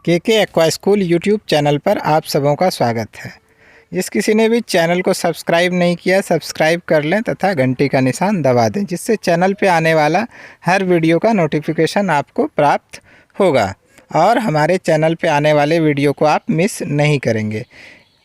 के aqua school YouTube channel पर आप सबों का स्वागत है। जिस किसी ने भी चैनल को सब्सक्राइब नहीं किया, सब्सक्राइब कर लें तथा घंटी का निशान दबा दें, जिससे चैनल पे आने वाला हर वीडियो का नोटिफिकेशन आपको प्राप्त होगा और हमारे चैनल पे आने वाले वीडियो को आप मिस नहीं करेंगे।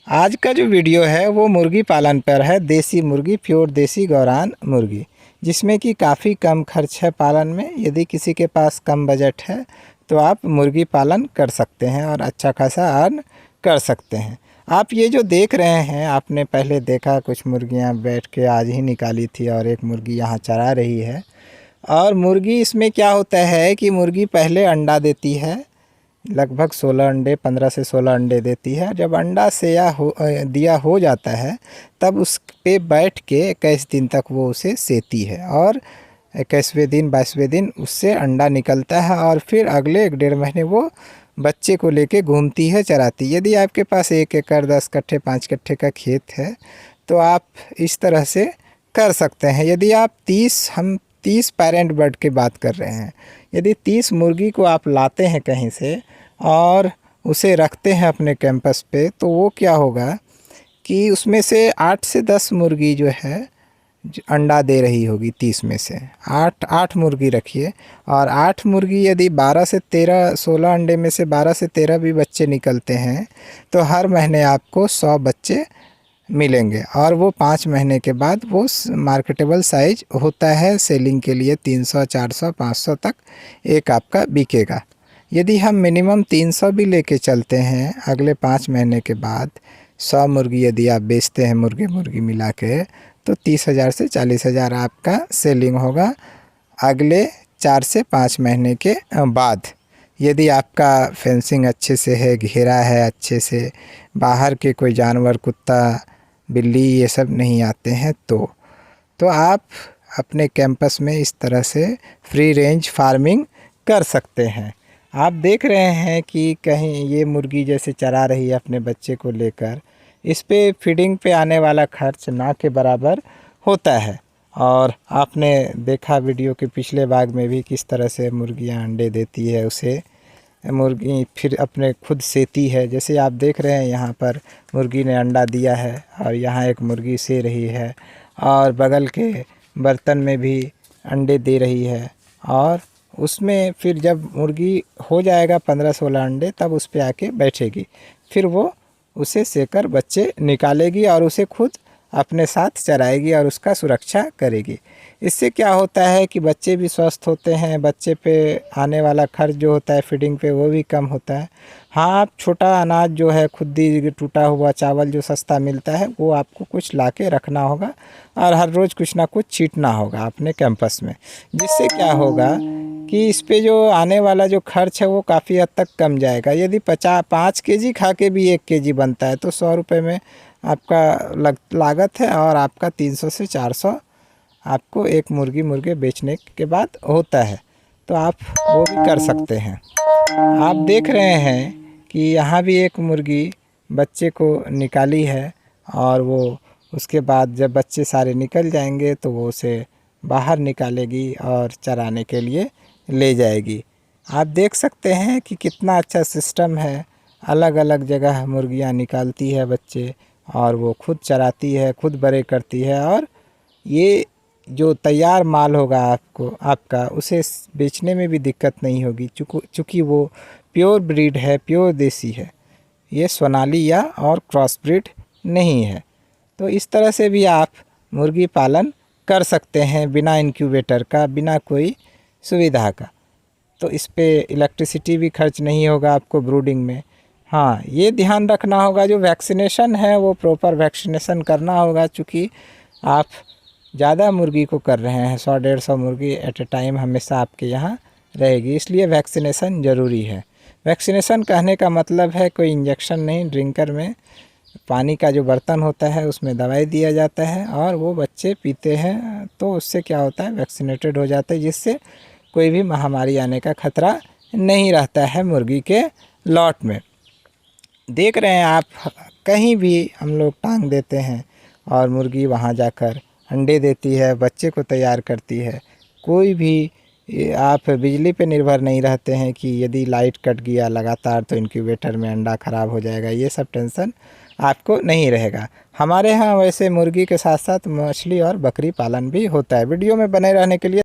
आज का जो वीडियो है वो मुर्गी पालन पर है। देसी मुर्गी, प्योर देसी गौरान मुर्गी, जिसमें कि काफ़ी कम खर्च है पालन में। यदि किसी के पास कम बजट है तो आप मुर्गी पालन कर सकते हैं और अच्छा खासा अर्न कर सकते हैं। आप ये जो देख रहे हैं, आपने पहले देखा कुछ मुर्गियां बैठ के आज ही निकाली थी और एक मुर्गी यहाँ चरा रही है। और मुर्गी इसमें क्या होता है कि मुर्गी पहले अंडा देती है, लगभग 16 अंडे, 15 से 16 अंडे देती है। जब अंडा दिया हो जाता है तब उस पे बैठ के 21 दिन तक वो उसे सेती है और 21वें दिन 22वें दिन उससे अंडा निकलता है और फिर अगले 1-1.5 महीने वो बच्चे को लेके घूमती है, चराती। यदि आपके पास 1 एकड़, 10 कट्ठे, 5 कट्ठे का खेत है तो आप इस तरह से कर सकते हैं। यदि आप 30 पेरेंट बर्ड की बात कर रहे हैं, यदि 30 मुर्गी को आप लाते हैं कहीं से और उसे रखते हैं अपने कैंपस पे, तो वो क्या होगा कि उसमें से 8 से 10 मुर्गी जो है अंडा दे रही होगी। 30 में से 8 मुर्गी रखिए और 8 मुर्गी यदि 12 से 13, 16 अंडे में से 12 से 13 भी बच्चे निकलते हैं तो हर महीने आपको 100 बच्चे मिलेंगे और वो 5 महीने के बाद वो मार्केटेबल साइज होता है। सेलिंग के लिए 300, 400, 500 तक एक आपका बिकेगा। यदि हम मिनिमम 300 भी लेके चलते हैं, अगले 5 महीने के बाद 100 मुर्गी यदि आप बेचते हैं मुर्गी मिला के, तो 30,000 से 40,000 आपका सेलिंग होगा अगले 4 से 5 महीने के बाद। यदि आपका फेंसिंग अच्छे से है, घेरा है अच्छे से, बाहर के कोई जानवर, कुत्ता, बिल्ली ये सब नहीं आते हैं तो आप अपने कैंपस में इस तरह से फ्री रेंज फार्मिंग कर सकते हैं। आप देख रहे हैं कि कहीं ये मुर्गी जैसे चरा रही है अपने बच्चे को लेकर, इस पे फीडिंग पे आने वाला खर्च ना के बराबर होता है। और आपने देखा वीडियो के पिछले भाग में भी किस तरह से मुर्गियां अंडे देती है, उसे मुर्गी फिर अपने खुद सेती है। जैसे आप देख रहे हैं यहाँ पर मुर्गी ने अंडा दिया है और यहाँ एक मुर्गी से रही है और बगल के बर्तन में भी अंडे दे रही है। और उसमें फिर जब मुर्गी हो जाएगा 15-16 अंडे, तब उस पे आके बैठेगी, फिर वो उसे सेकर बच्चे निकालेगी और उसे खुद अपने साथ चराएगी और उसका सुरक्षा करेगी। इससे क्या होता है कि बच्चे भी स्वस्थ होते हैं, बच्चे पे आने वाला खर्च जो होता है फीडिंग पे वो भी कम होता है। हाँ, आप छोटा अनाज जो है, खुद्दी टूटा हुआ चावल जो सस्ता मिलता है, वो आपको कुछ ला के रखना होगा और हर रोज़ कुछ ना कुछ छींटना होगा अपने कैंपस में। जिससे क्या होगा कि इस पे जो आने वाला जो खर्च है वो काफ़ी हद तक कम जाएगा। यदि 5 केजी खा के भी 1 केजी बनता है तो 100 रुपये में आपका लागत है और आपका 300 से 400 आपको एक मुर्गे बेचने के बाद होता है। तो आप वो भी कर सकते हैं। आप देख रहे हैं कि यहाँ भी एक मुर्गी बच्चे को निकाली है और वो उसके बाद जब बच्चे सारे निकल जाएंगे तो वो उसे बाहर निकालेगी और चराने के लिए ले जाएगी। आप देख सकते हैं कि कितना अच्छा सिस्टम है। अलग अलग जगह मुर्गियाँ निकालती है बच्चे और वो खुद चराती है, खुद बड़े करती है। और ये जो तैयार माल होगा आपका उसे बेचने में भी दिक्कत नहीं होगी, चूँकि वो प्योर ब्रीड है, प्योर देसी है। ये सोनाली या और क्रॉस ब्रीड नहीं है। तो इस तरह से भी आप मुर्गी पालन कर सकते हैं बिना इंक्यूबेटर का, बिना कोई सुविधा का। तो इस पे इलेक्ट्रिसिटी भी खर्च नहीं होगा आपको ब्रूडिंग में। हाँ, ये ध्यान रखना होगा जो वैक्सीनेशन है वो प्रॉपर वैक्सीनेशन करना होगा, चूँकि आप ज़्यादा मुर्गी को कर रहे हैं। 100-150 मुर्गी एट ए टाइम हमेशा आपके यहाँ रहेगी, इसलिए वैक्सीनेशन ज़रूरी है। वैक्सीनेशन कहने का मतलब है कोई इंजेक्शन नहीं, ड्रिंकर में पानी का जो बर्तन होता है उसमें दवाई दिया जाता है और वो बच्चे पीते हैं, तो उससे क्या होता है, वैक्सीनेटेड हो जाते हैं, जिससे कोई भी महामारी आने का खतरा नहीं रहता है मुर्गी के लॉट में। देख रहे हैं आप, कहीं भी हम लोग टांग देते हैं और मुर्गी वहाँ जाकर अंडे देती है, बच्चे को तैयार करती है। कोई भी ये आप बिजली पे निर्भर नहीं रहते हैं कि यदि लाइट कट गया लगातार तो इनक्यूबेटर में अंडा ख़राब हो जाएगा, ये सब टेंशन आपको नहीं रहेगा। हमारे यहाँ वैसे मुर्गी के साथ साथ मछली और बकरी पालन भी होता है। वीडियो में बने रहने के लिए